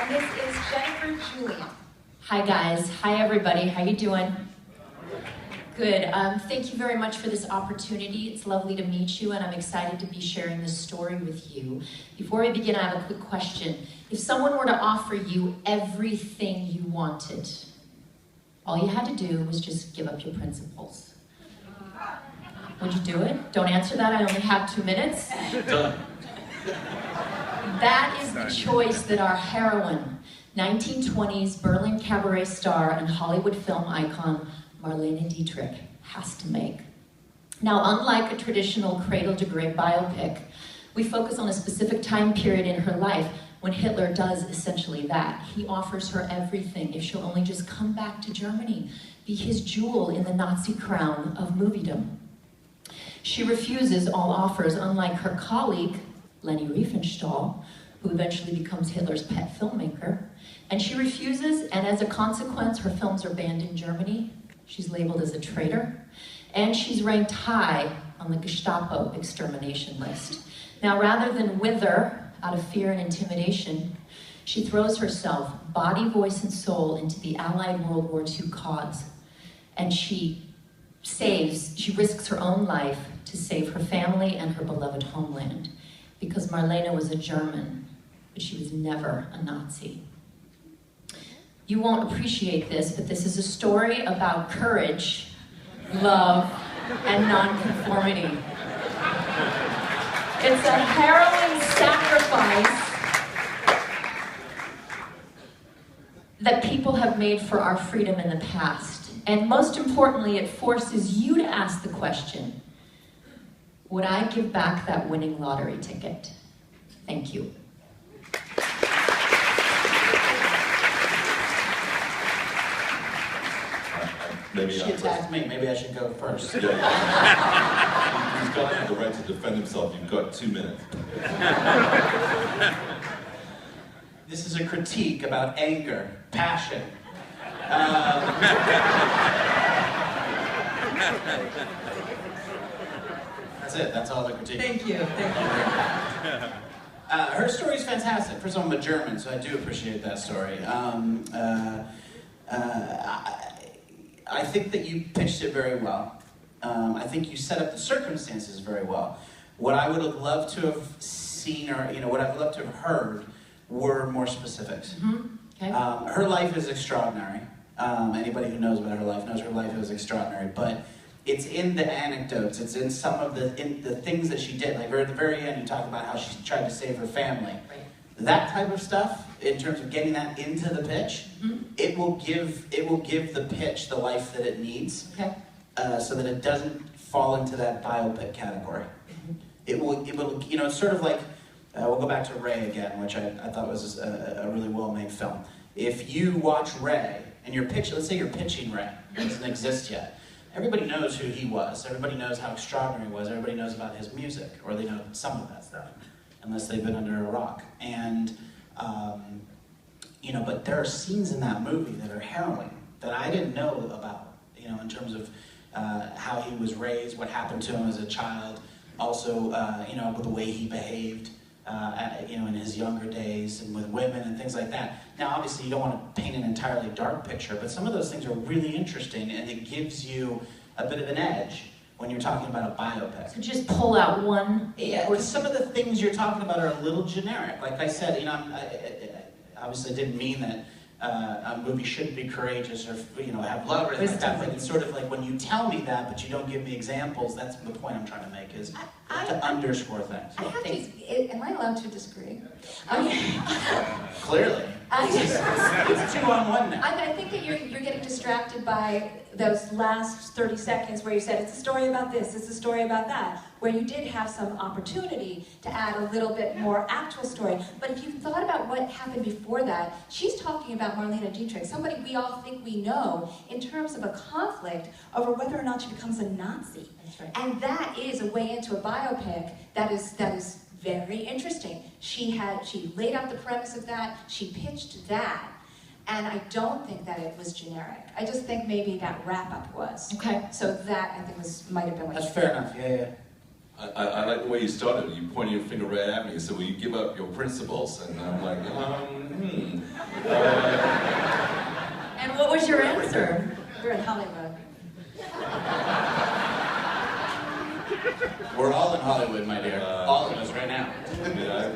And this is Jennifer Julian. Hi guys, hi everybody, how you doing? Good, thank you very much for this opportunity. It's lovely to meet you and I'm excited to be sharing this story with you. Before we begin, I have a quick question. If someone were to offer you everything you wanted, all you had to do was just give up your principles. Would you do it? Don't answer that, I only have 2 minutes. Done. That is the choice that our heroine, 1920s Berlin cabaret star and Hollywood film icon, Marlene Dietrich, has to make. Now, unlike a traditional cradle-to-grave biopic, we focus on a specific time period in her life when Hitler does essentially that. He offers her everything if she'll only just come back to Germany, be his jewel in the Nazi crown of moviedom. She refuses all offers, unlike her colleague, Leni Riefenstahl, who eventually becomes Hitler's pet filmmaker. And she refuses, and as a consequence, her films are banned in Germany. She's labeled as a traitor, and she's ranked high on the Gestapo extermination list. Now, rather than wither out of fear and intimidation, she throws herself, body, voice, and soul, into the Allied World War II cause. And she risks her own life to save her family and her beloved homeland. Because Marlene was a German, but she was never a Nazi. You won't appreciate this, but this is a story about courage, love, and nonconformity. It's a harrowing sacrifice that people have made for our freedom in the past. And most importantly, it forces you to ask the question, would I give back that winning lottery ticket? Thank you. Maybe She attacked me. Maybe I should go first. Yeah. He's got to have the right to defend himself. You've got 2 minutes. This is a critique about anger, passion. That's it. That's all the critique. Thank you. Her story's fantastic. First of all, I'm a German, so I do appreciate that story. I think that you pitched it very well. I think you set up the circumstances very well. What I would have loved to have seen, or what I'd loved to have heard, were more specifics. Mm-hmm. Okay. Her life is extraordinary. Anybody who knows about her life knows her life is extraordinary. But it's in the anecdotes. It's in some of the things that she did. Like at the very end, you talk about how she tried to save her family. Right. That type of stuff, in terms of getting that into the pitch, Mm-hmm. it will give the pitch the life that it needs, Okay. so that it doesn't fall into that biopic category. Mm-hmm. It will, it's sort of like, we'll go back to Ray again, which I thought was a really well-made film. If you watch Ray, and let's say you're pitching Ray, it doesn't exist yet. Everybody knows who he was, everybody knows how extraordinary he was, everybody knows about his music, or they know some of that stuff, unless they've been under a rock. And, but there are scenes in that movie that are harrowing, that I didn't know about, in terms of how he was raised, what happened to him as a child, also, with the way he behaved, in his younger days, and with women and things like that. Now, obviously, you don't want to paint an entirely dark picture, but some of those things are really interesting, and it gives you a bit of an edge when you're talking about a biopic. So just pull out one. Yeah, or some of the things you're talking about are a little generic. Like I said, obviously I didn't mean that a movie shouldn't be courageous or have love or anything like that. But it's sort of like when you tell me that, but you don't give me examples. That's the point I'm trying to make, is to underscore things. Am I allowed to disagree? Clearly, it's 2-on-1 now. I think that you're getting distracted by those last 30 seconds where you said, it's a story about this, it's a story about that, where you did have some opportunity to add a little bit more actual story. But if you thought about what happened before that, she's talking about Marlene Dietrich, somebody we all think we know, in terms of a conflict over whether or not she becomes a Nazi. That's right. And that is a way into a biopic that is very interesting. She laid out the premise of that, she pitched that, and I don't think that it was generic. I just think maybe that wrap-up was. Okay. So that, I think, might have been what That's you fair enough, yeah. I like the way you started. You pointed your finger right at me. You said, "Will you give up your principles?" And I'm like, And what was your answer? We're in Hollywood. We're all in Hollywood, my dear. All of us right now.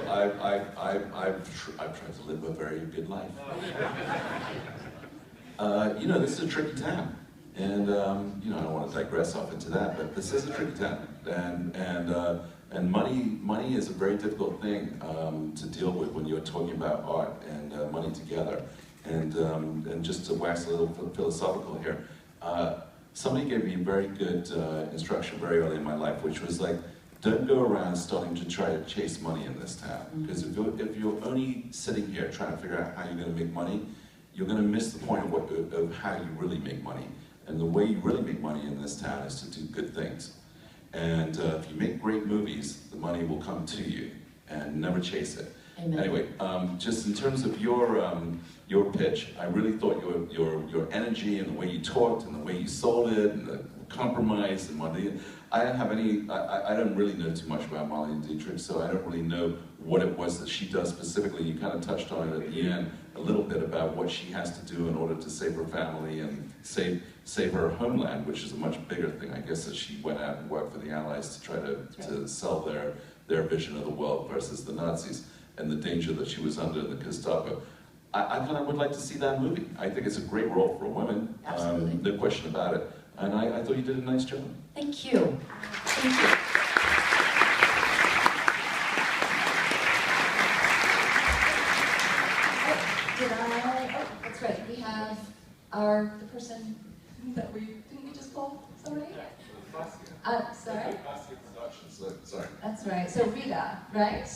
I've tried to live a very good life. This is a tricky time. And I don't want to digress off into that, but this is a tricky time, and money is a very difficult thing to deal with when you're talking about art and money together. And just to wax a little philosophical here, somebody gave me very good instruction very early in my life, which was like, don't go around starting to try to chase money in this town, because if you're only sitting here trying to figure out how you're going to make money, you're going to miss the point of how you really make money. And the way you really make money in this town is to do good things. And if you make great movies, the money will come to you, and never chase it. Amen. Anyway, just in terms of your pitch, I really thought your energy and the way you talked and the way you sold it and the compromise and money. I don't really know too much about Marlene Dietrich, so I don't really know what it was that she does specifically. You kind of touched on it at the end a little bit about what she has to do in order to save her family and save her homeland, which is a much bigger thing. I guess that she went out and worked for the Allies to try to sell their vision of the world versus the Nazis, and the danger that she was under in the Gestapo. I kind of would like to see that movie. I think it's a great role for a woman. Absolutely. No question about it. And I thought you did a nice job. Thank you. Thank you. That's right. We have the person that didn't we just call somebody? Sorry? Sorry. That's right. So Rita, right?